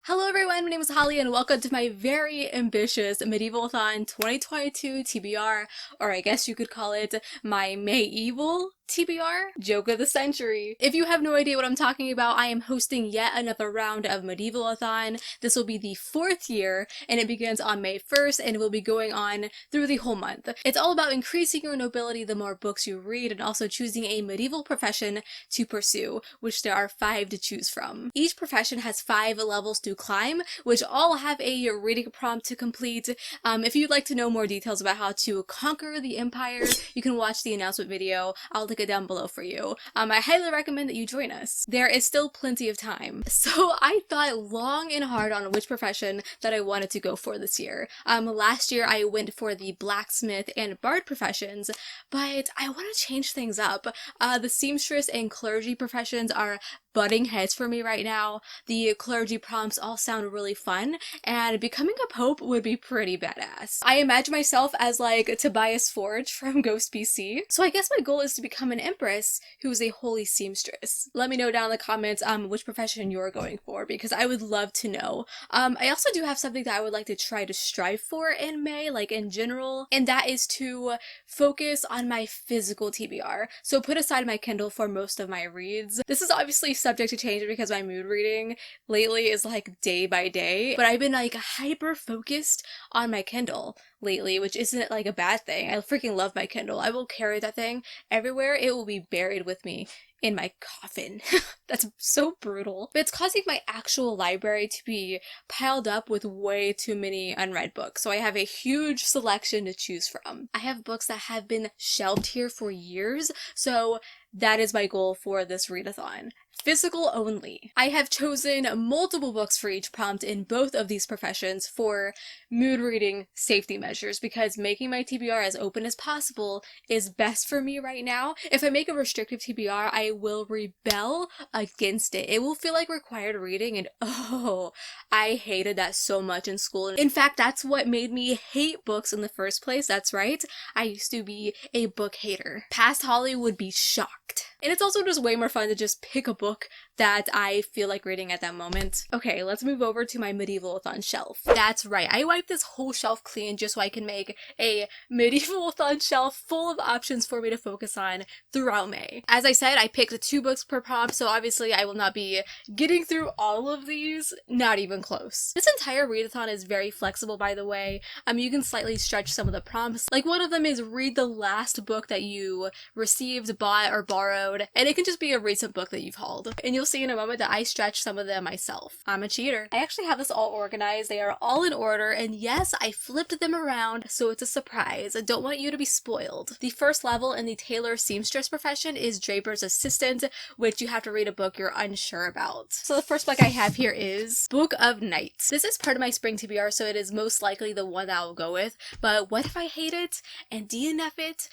Hello everyone, my name is Holly and welcome to my very ambitious Medieval-A-Thon 2022 TBR, or I guess you could call it my May-Evil TBR, Joke of the Century. If you have no idea what I'm talking about, I am hosting yet another round of Medieval-A-Thon. This will be the 4th year and it begins on May 1st and will be going on through the whole month. It's all about increasing your nobility the more books you read and also choosing a medieval profession to pursue, which there are 5 to choose from. Each profession has 5 levels to climb, which all have a reading prompt to complete. If you'd like to know more details about how to conquer the empire, you can watch the announcement video. I'll link it down below for you. I highly recommend that you join us. There is still plenty of time. So I thought long and hard on which profession that I wanted to go for this year. Last year I went for the blacksmith and bard professions, but I want to change things up. The seamstress and clergy professions are butting heads for me right now. The clergy prompts all sound really fun, and becoming a pope would be pretty badass. I imagine myself as like Tobias Forge from Ghost PC, so I guess my goal is to become an empress who is a holy seamstress. Let me know down in the comments which profession you're going for, because I would love to know. I also do have something that I would like to try to strive for in May, like in general, and that is to focus on my physical TBR. So put aside my Kindle for most of my reads. This is obviously subject to change because my mood reading lately is like day by day, but I've been like hyper focused on my Kindle lately, which isn't like a bad thing. I freaking love my Kindle. I will carry that thing everywhere. It will be buried with me in my coffin. That's so brutal. But it's causing my actual library to be piled up with way too many unread books. So I have a huge selection to choose from. I have books that have been shelved here for years, so that is my goal for this readathon. Physical only. I have chosen multiple books for each prompt in both of these professions for mood reading safety measures, because making my TBR as open as possible is best for me right now. If I make a restrictive TBR, I will rebel against it. It will feel like required reading, and oh, I hated that so much in school. In fact, that's what made me hate books in the first place. That's right. I used to be a book hater. Past Holly would be shocked. And it's also just way more fun to just pick a book that I feel like reading at that moment. Okay, let's move over to my Medieval-A-Thon shelf. That's right, I wiped this whole shelf clean just so I can make a Medieval-A-Thon shelf full of options for me to focus on throughout May. As I said, I picked 2 books per prompt, so obviously I will not be getting through all of these, not even close. This entire readathon is very flexible, by the way. You can slightly stretch some of the prompts. Like, one of them is read the last book that you received, bought, or borrowed, and it can just be a recent book that you've hauled. And you'll see in a moment that I stretch some of them myself. I'm a cheater. I actually have this all organized. They are all in order, and yes, I flipped them around, so it's a surprise. I don't want you to be spoiled. The first level in the tailor seamstress profession is draper's assistant, which you have to read a book you're unsure about. So the first book I have here is Book of Nights. This is part of my spring TBR, so it is most likely the one that I'll go with, but what if I hate it and DNF it?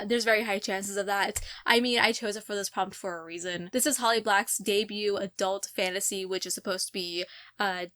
There's very high chances of that. I mean, I chose it for this prompt for a reason. This is Holly Black's debut adult fantasy, which is supposed to be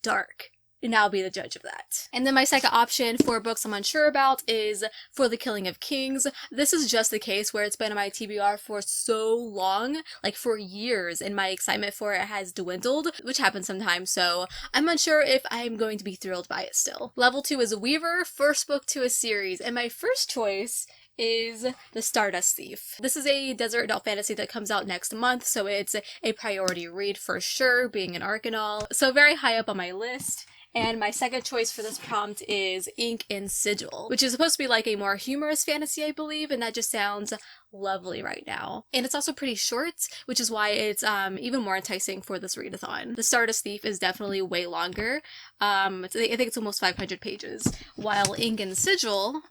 dark. And I'll be the judge of that. And then my second option for books I'm unsure about is For the Killing of Kings. This is just the case where it's been on my TBR for so long, like for years, and my excitement for it has dwindled, which happens sometimes, so I'm unsure if I'm going to be thrilled by it still. Level 2 is Weaver, first book to a series, and my first choice is The Stardust Thief. This is a desert adult fantasy that comes out next month, so it's a priority read for sure, being an arc and all, so very high up on my list. And my second choice for this prompt is Ink and Sigil, which is supposed to be like a more humorous fantasy, I believe, and that just sounds lovely right now. And it's also pretty short, which is why it's even more enticing for this readathon. The Stardust Thief is definitely way longer. I think it's almost 500 pages, while Ink and Sigil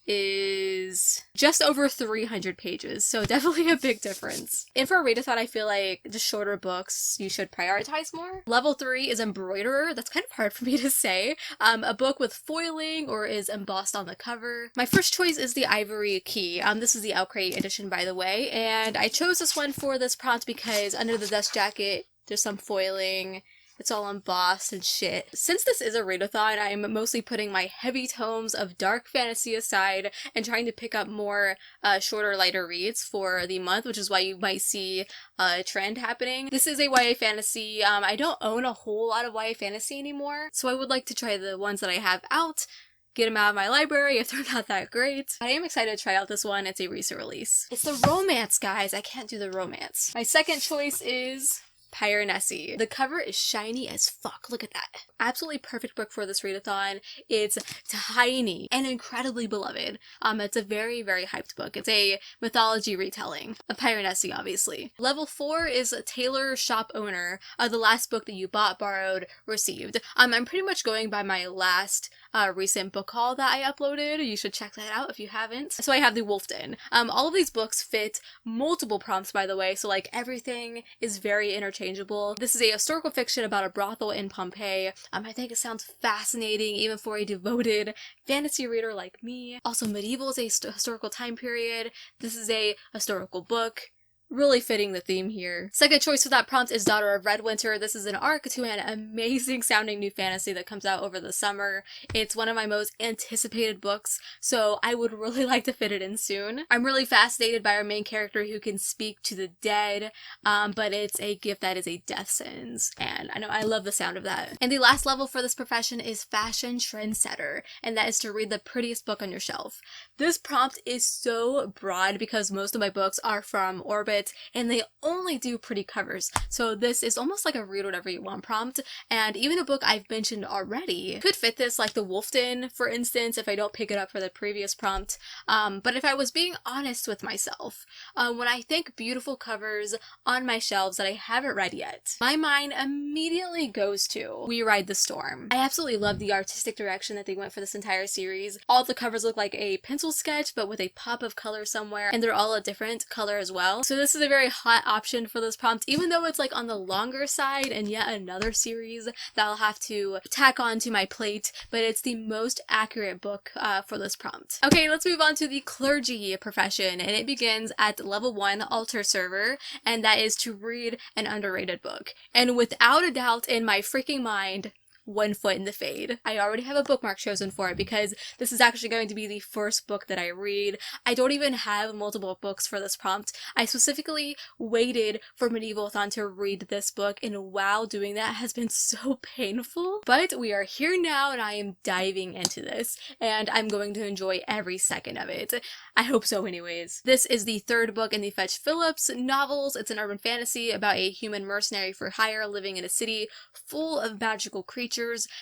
is just over 300 pages, so definitely a big difference. And for a readathon, I feel like just shorter books you should prioritize more. Level 3 is Embroiderer. That's kind of hard for me to say. A book with foiling or is embossed on the cover. My first choice is the Ivory Key. This is the Outcrate edition, by the way, and I chose this one for this prompt because under the dust jacket there's some foiling It's all embossed and shit. Since this is a readathon, I'm mostly putting my heavy tomes of dark fantasy aside and trying to pick up more shorter, lighter reads for the month, which is why you might see a trend happening. This is a YA fantasy. I don't own a whole lot of YA fantasy anymore, so I would like to try the ones that I have out, get them out of my library if they're not that great. I am excited to try out this one. It's a recent release. It's the romance, guys. I can't do the romance. My second choice is Piranesi. The cover is shiny as fuck. Look at that. Absolutely perfect book for this readathon. It's tiny and incredibly beloved. It's a very, very hyped book. It's a mythology retelling of Piranesi, obviously. Level 4 is Tailor Shop Owner, the last book that you bought, borrowed, received. I'm pretty much going by my last recent book haul that I uploaded. You should check that out if you haven't. So I have the Wolf Den. All of these books fit multiple prompts, by the way, so like everything is very interchangeable. This is a historical fiction about a brothel in Pompeii. I think it sounds fascinating even for a devoted fantasy reader like me. Also, medieval is a historical time period. This is a historical book. Really fitting the theme here. Second choice for that prompt is Daughter of Redwinter. This is an arc to an amazing sounding new fantasy that comes out over the summer. It's one of my most anticipated books, so I would really like to fit it in soon. I'm really fascinated by our main character who can speak to the dead, but it's a gift that is a death sentence, and I know I love the sound of that. And the last level for this profession is Fashion Trendsetter, and that is to read the prettiest book on your shelf. This prompt is so broad because most of my books are from Orbit, and they only do pretty covers. So this is almost like a read whatever you want prompt, and even a book I've mentioned already could fit this, like the Wolf Den, for instance, if I don't pick it up for the previous prompt. But if I was being honest with myself, when I think beautiful covers on my shelves that I haven't read yet, my mind immediately goes to We Ride the Storm. I absolutely love the artistic direction that they went for this entire series. All the covers look like a pencil sketch, but with a pop of color somewhere, and they're all a different color as well. So this is a very hot option for this prompt, even though it's like on the longer side and yet another series that I'll have to tack on to my plate, but it's the most accurate book for this prompt. Okay, let's move on to the clergy profession, and it begins at level 1 altar server, and that is to read an underrated book. And without a doubt in my freaking mind, One Foot in the Fade. I already have a bookmark chosen for it because this is actually going to be the first book that I read. I don't even have multiple books for this prompt. I specifically waited for Medieval-A-Thon to read this book, and wow, doing that has been so painful. But we are here now and I am diving into this, and I'm going to enjoy every second of it. I hope so anyways. This is the third book in the Fetch Phillips novels. It's an urban fantasy about a human mercenary for hire living in a city full of magical creatures.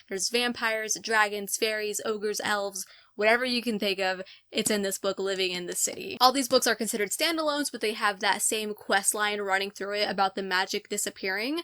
There's vampires, dragons, fairies, ogres, elves, whatever you can think of, it's in this book living in the city. All these books are considered standalones, but they have that same quest line running through it about the magic disappearing.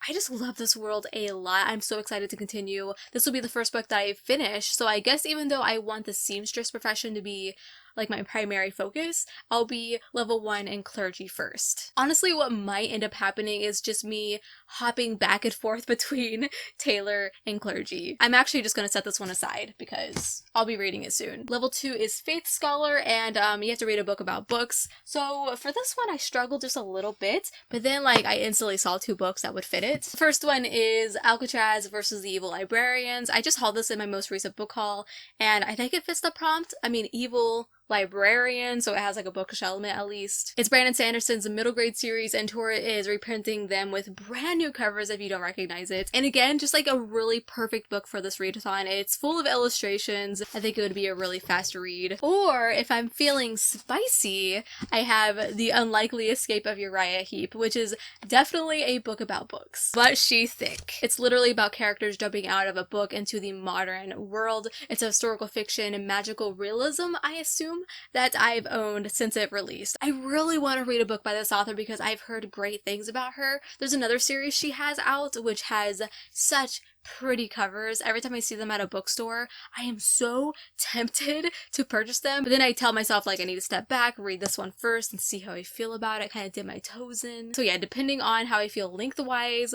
I just love this world a lot. I'm so excited to continue. This will be the first book that I finish, so I guess even though I want the seamstress profession to be like my primary focus, I'll be level 1 in clergy first. Honestly, what might end up happening is just me hopping back and forth between tailor and clergy. I'm actually just gonna set this one aside because I'll be reading it soon. Level 2 is Faith Scholar, and you have to read a book about books. So for this one, I struggled just a little bit, but then like I instantly saw 2 books that would fit it. The first one is Alcatraz versus the Evil Librarians. I just hauled this in my most recent book haul, and I think it fits the prompt. I mean, evil librarian, so it has like a bookish element at least. It's Brandon Sanderson's middle grade series, and Tora is reprinting them with brand new covers if you don't recognize it. And again, just like a really perfect book for this readathon. It's full of illustrations. I think it would be a really fast read. Or if I'm feeling spicy, I have The Unlikely Escape of Uriah Heep, which is definitely a book about books, but she's thick. It's literally about characters jumping out of a book into the modern world. It's a historical fiction and magical realism, I assume, that I've owned since it released. I really want to read a book by this author because I've heard great things about her. There's another series she has out which has such pretty covers. Every time I see them at a bookstore, I am so tempted to purchase them, but then I tell myself like I need to step back, read this one first and see how I feel about it, kind of dip my toes in. So yeah, depending on how I feel lengthwise,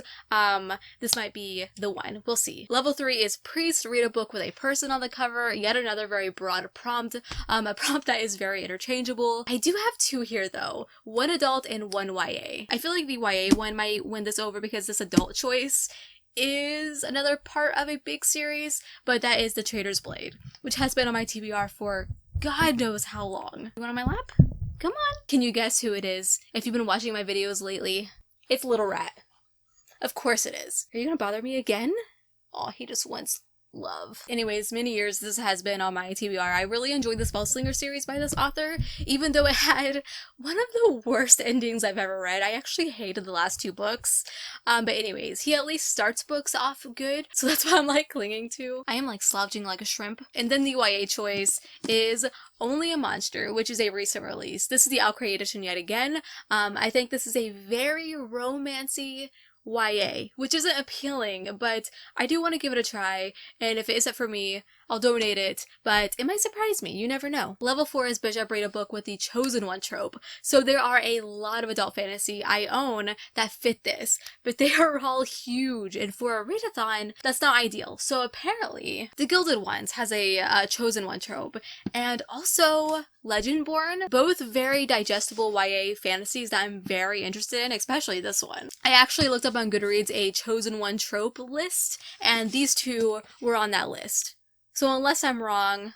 this might be the one. We'll see. Level 3 is Priest. Read a book with a person on the cover. Yet another very broad prompt, a prompt that is very interchangeable. I do have 2 here though, one adult and one YA. I feel like the YA one might win this over because this adult choice is another part of a big series, but that is The Traitor's Blade, which has been on my TBR for God knows how long. You want on my lap? Come on. Can you guess who it is if you've been watching my videos lately? It's Little Rat. Of course it is. Are you gonna bother me again? Aw, he just wants love. Anyways, many years this has been on my TBR. I really enjoyed the Spellslinger series by this author, even though it had one of the worst endings I've ever read. I actually hated the last 2 books. But anyways, he at least starts books off good, so that's what I'm like clinging to. I am like slouching like a shrimp. And then the YA choice is Only a Monster, which is a recent release. This is the Alcray edition yet again. I think this is a very romancy YA, which isn't appealing, but I do want to give it a try, and if it isn't for me, I'll donate it, but it might surprise me, you never know. Level 4 is Bishop read a book with the Chosen One trope, so there are a lot of adult fantasy I own that fit this, but they are all huge, and for a readathon, that's not ideal. So apparently, The Gilded Ones has a Chosen One trope, and also Legendborn, both very digestible YA fantasies that I'm very interested in, especially this one. I actually looked up on Goodreads a Chosen One trope list, and these 2 were on that list. So unless I'm wrong,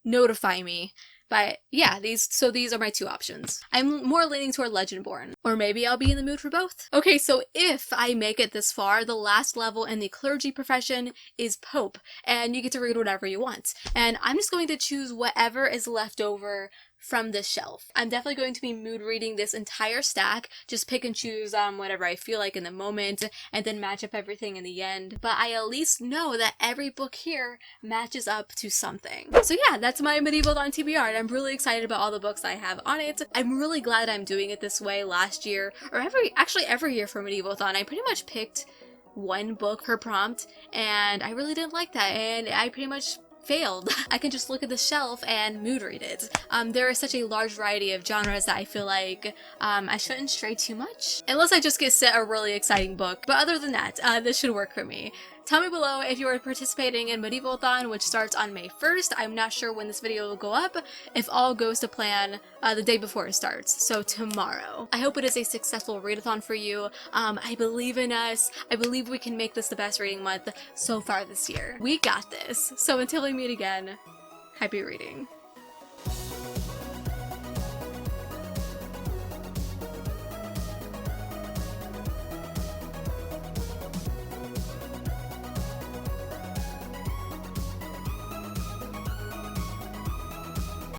notify me. But yeah, these are my 2 options. I'm more leaning toward Legendborn, or maybe I'll be in the mood for both. Okay, so if I make it this far, the last level in the clergy profession is Pope, and you get to read whatever you want. And I'm just going to choose whatever is left over from this shelf. I'm definitely going to be mood reading this entire stack, just pick and choose whatever I feel like in the moment, and then match up everything in the end. But I at least know that every book here matches up to something. So yeah, that's my Medieval-A-Thon TBR, and I'm really excited about all the books I have on it. I'm really glad I'm doing it this way. Last year, or every year for Medieval-A-Thon, I pretty much picked 1 book per prompt, and I really didn't like that, and I pretty much failed. I can just look at the shelf and mood read it. There is such a large variety of genres that I feel like I shouldn't stray too much, unless I just get set a really exciting book. But other than that, this should work for me. Tell me below if you are participating in Medieval-A-Thon, which starts on May 1st. I'm not sure when this video will go up. If all goes to plan, the day before it starts, so tomorrow. I hope it is a successful readathon for you. I believe in us. I believe we can make this the best reading month so far this year. We got this. So until we meet again, happy reading.